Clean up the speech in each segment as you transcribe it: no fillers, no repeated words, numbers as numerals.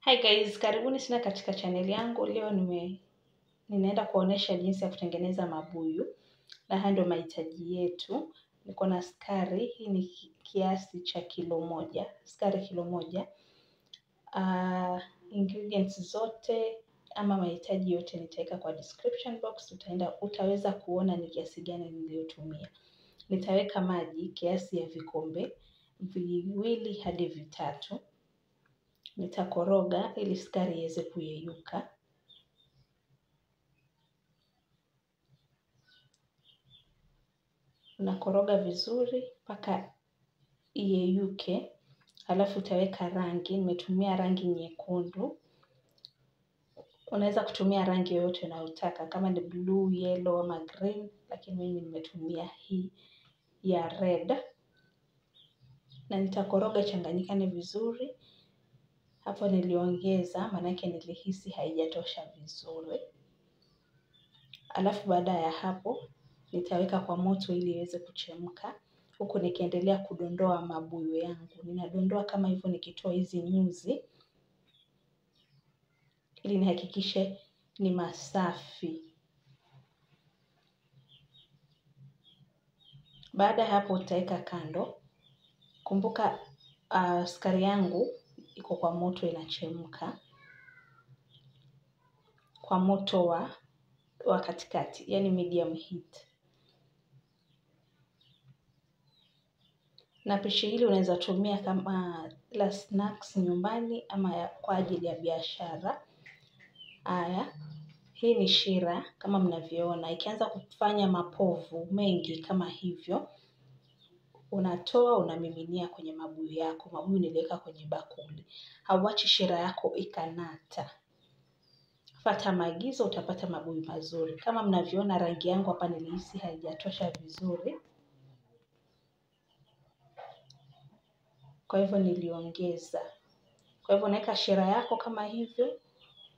Hi guys, karibuni sana katika channel yangu. Leo ninaenda kuonesha jinsi ya kutengeneza mabuyu na haya ndio mahitaji yetu. Niko na sukari, hii ni kiasi cha kilo moja, sukari kilo moja. Ingredients zote ama mahitaji yote nitaweka kwa description box, utaweza kuona ni kiasi gani niliyotumia. Nitaweka maji kiasi ya vikombe 2 hadi 3. Nitakoroga ili sukari iweze kuyeyuka. Unakoroga vizuri mpaka iyeyuke. Alafu utaweka rangi. Nimetumia rangi nyekundu. Unaweza kutumia rangi yoyote unayotaka kama ni blue, yellow ama green, lakini mimi nimetumia hii ya red. Na nitakoroga ichanganyikane vizuri. Hapo niliongeza maanake nilihisi haijatosha vizuri. Alafu baada ya hapo nitaweka kwa moto ili iweze kuchemka. Huku nikiendelea kudondoa mabuyu yangu. Ninadondoa kama hivyo nikitoa hizi nyuzi ili nihakikishe ni masafi. Baada ya hapo utaweka kando. Kumbuka sukari yangu iko kwa moto inachemka. Kwa moto wa katikati, yani medium heat. Na pishi hili unaweza tumia kama la snacks nyumbani ama kwa ajili ya biashara. Haya, hii ni shira kama mnavyoona. Ikianza kufanya mapovu mengi kama hivyo, unatoa unamiminia kwenye mabuyu yako. Mabuyu niliweka kwenye bakuli. Hauachi shira yako ikanata. Fuata maagizo utapata mabuyu mazuri. Kama mnavyoona rangi yangu hapa nilihisi haijatosha vizuri. Kwa hivyo niliongeza. Kwa hivyo unaweka shira yako kama hivyo.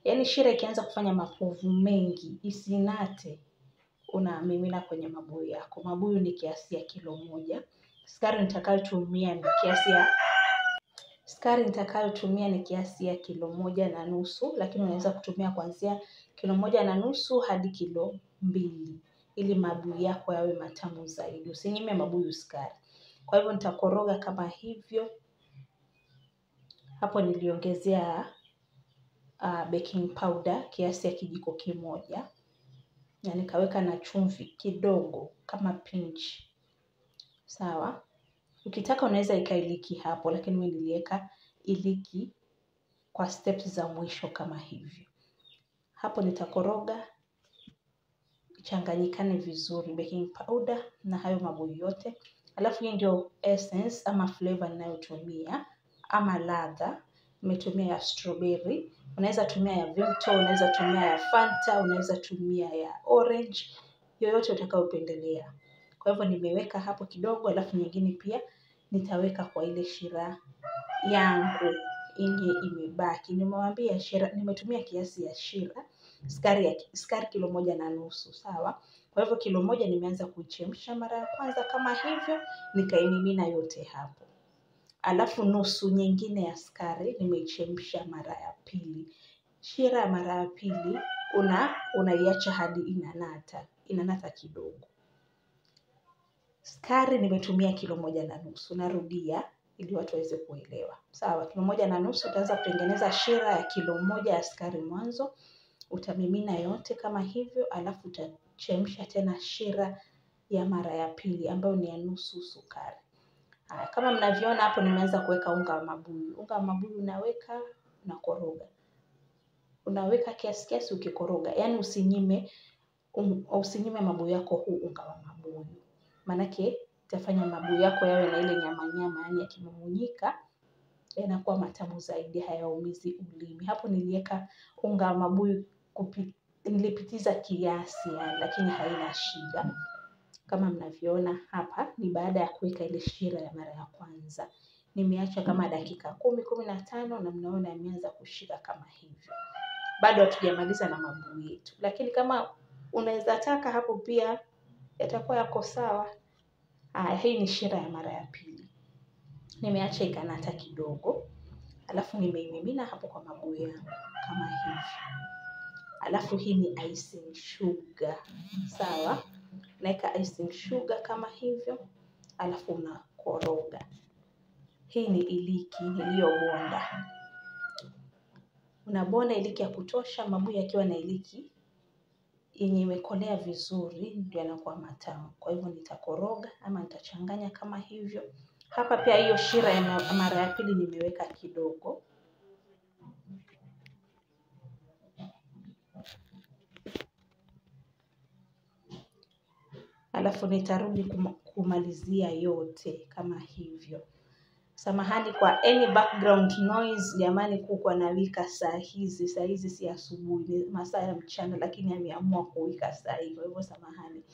Yaani shira ikianza kufanya mapovu mengi, isinate, unamimina kwenye mabuyu yako. Mabuyu ni kiasi ya kilo moja. Sukari nitakayotumia ni kiasi ya kilo 1.5, lakini unaweza kutumia kuanzia kilo 1.5 hadi kilo 2 ili mabuyu yako yawe matamu zaidi. Usinyime mabuyu sukari. Kwa hivyo nitakoroga kama hivyo. Hapo niliongezea baking powder kiasi ya kijiko kimoja. Na nikaweka na chumvi kidogo kama pinch. Sawa. Ukitaka unaweza weka iliki hapo, lakini mimi niliweka iliki kwa steps za mwisho kama hivyo. Hapo nitakoroga ichanganyikane vizuri baking powder na hayo mabuyu yote. Alafu hii ndio essence ama flavor ninayotumia ama ladha. Nimetumia ya strawberry. Unaweza tumia ya Vimto, unaweza tumia ya Fanta, unaweza tumia ya orange. Yoyote utakayopendelea. Kwa hivyo nimeweka hapo kidogo, alafu nyingine pia nitaweka kwa ile shira yangu yenye imebaki. Nimewaambia shira, nimetumia kiasi ya shira, sukari kilo 1.5, sawa? Kwa hivyo kilo 1 nimeanza kuichemsha mara ya kwanza kama hivyo, nikaimimina yote hapo. Alafu nusu nyingine ya sukari nimeichemsha mara ya pili. Shira mara ya pili unaiacha hadi inanata kidogo. Sukari nimetumia kilo 1.5. Narudia ili watu waweze kuelewa. Sawa, kilo 1.5 utaanza kutengeneza shira ya kilo 1 ya sukari mwanzo. Utamimina yote kama hivyo, alafu utachemsha tena shira ya mara ya pili ambayo ni ya nusu sukari. Kama mnavyoona hapo nimeanza kuweka unga wa mabuyu. Unga wa mabuyu unaweka, unakoroga. Unaweka kiasi ukikoroga. Yaani usinyime mabuyu yako huu unga wa mabuyu. Maanake itafanya mabuyu yako yawe na ile nyama, yaani yakimumunyika yanakuwa matamu zaidi, hayaumizi ulimi. Hapo niliweka unga wa mabuyu nilipitiza kiasi lakini haina shida. Kama mnavyoona hapa ni baada ya kuweka ile shira ya mara ya kwanza. Nimeacha kama dakika 10-15 na mnaona yameanza kushika kama hivyo. Bado hatujamaliza na mabuyu yetu. Lakini kama unaweza taka hapo pia yatakuwa yako sawa. Hii ni shira ya mara ya pili. Nimeacha ikanata kidogo. alafu nimeimimina hapo kwa mabuyu yangu kama hivi. Alafu hii ni icing sugar, sawa. Naeka icing sugar kama hivyo, alafu unakoroga. Hii ni iliki niliyobonda. Unabonda iliki ya kutosha, mabuyu yakiwa na iliki yenye imekolea vizuri ndio yanakuwa matamu. Kwa hivyo nitakoroga ama nitachanganya kama hivyo. Hapa pia hiyo shira ya mara ya pili nimeweka kidogo. Alafu nitarudi kumalizia yote kama hivyo. Samahani kwa any background noise, jamani kuku anawika saa hizi si asubuhi, ni masaa ya mchana, lakini ameamua kuwika saa hii, kwa hivyo samahani.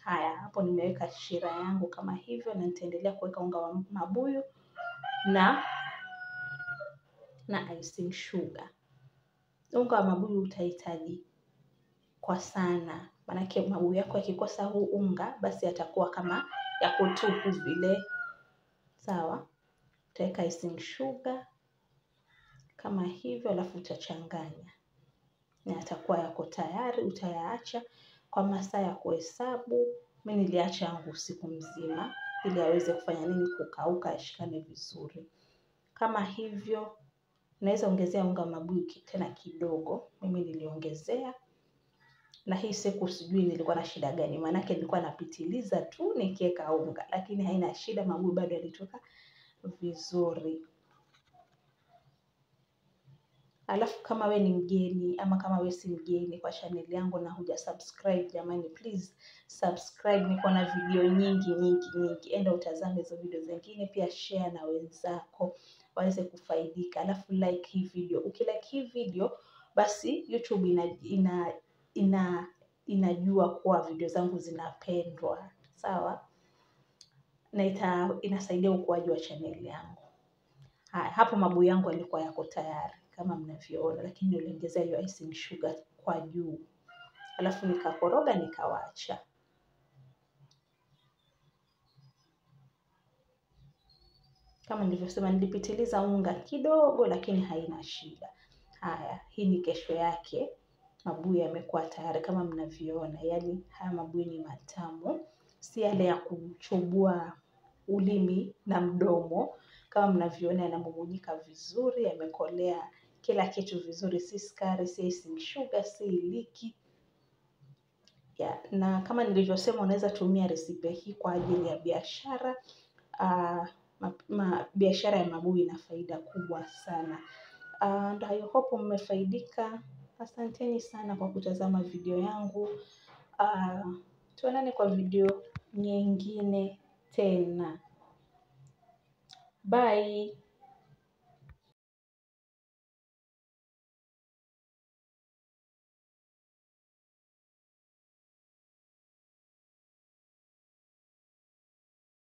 Haya, hapo nimeweka shira yangu kama hivyo, na nitaendelea kuweka unga wa mabuyu na icing sugar. Unga wa mabuyu utahitaji kwa sana, manake mabuyu yako yakikosa huu unga, basi yatakuwa kama yako tupu vile, sawa. Utaweka icing sugar kama hivyo, alafu utachanganya na yatakuwa yako tayari. Utayaacha kwa masaa ya kuhesabu. Mimi niliacha yangu usiku mzima ili yaweze kufanya nini, kukauka, yashikane vizuri kama hivyo. Naweza ongezea unga mabuyu tena kidogo, mimi niliongezea. Na hii siku sijui nilikuwa na shida gani, manake nilikuwa napitiliza tu nikiweka unga, lakini haina shida, mabuyu bado yalitoka vizuri. Alafu kama we ni mgeni ama kama we si mgeni kwa channel yangu na huja subscribe, jamani please subscribe. Niko na video nyingi. Enda utazame hizo video zingine, pia share na wenzako waweze kufaidika. Alafu like hii video. Ukilike hii video, basi YouTube inajua kuwa video zangu zinapendwa, sawa? Na inasaidia ukuaji wa channel yangu. Hapo mabuyu yangu yalikuwa yako tayari kama mnavyoona, lakini niliongeza hiyo icing sugar kwa juu. Alafu nikakoroga nikawacha. Kama nilivyosema, nilipitiliza unga kidogo, lakini haina shida. Haya, hii ni kesho yake. Mabuyu yamekuwa tayari kama mnavyoona. Yaani haya mabuyu ni matamu, si yale ya kuchubua ulimi na mdomo. Kama mnavyoona yanamumunyika vizuri, yamekolea kila kitu vizuri, si sukari, si icing sugar, si iliki. Na kama nilivyosema, unaweza tumia recipe hii kwa ajili ya biashara. Biashara ya mabuyu ina faida kubwa sana. And I hope mmefaidika. Asanteni sana kwa kutazama video yangu. Tuonane kwa video nyingine tena. Bye.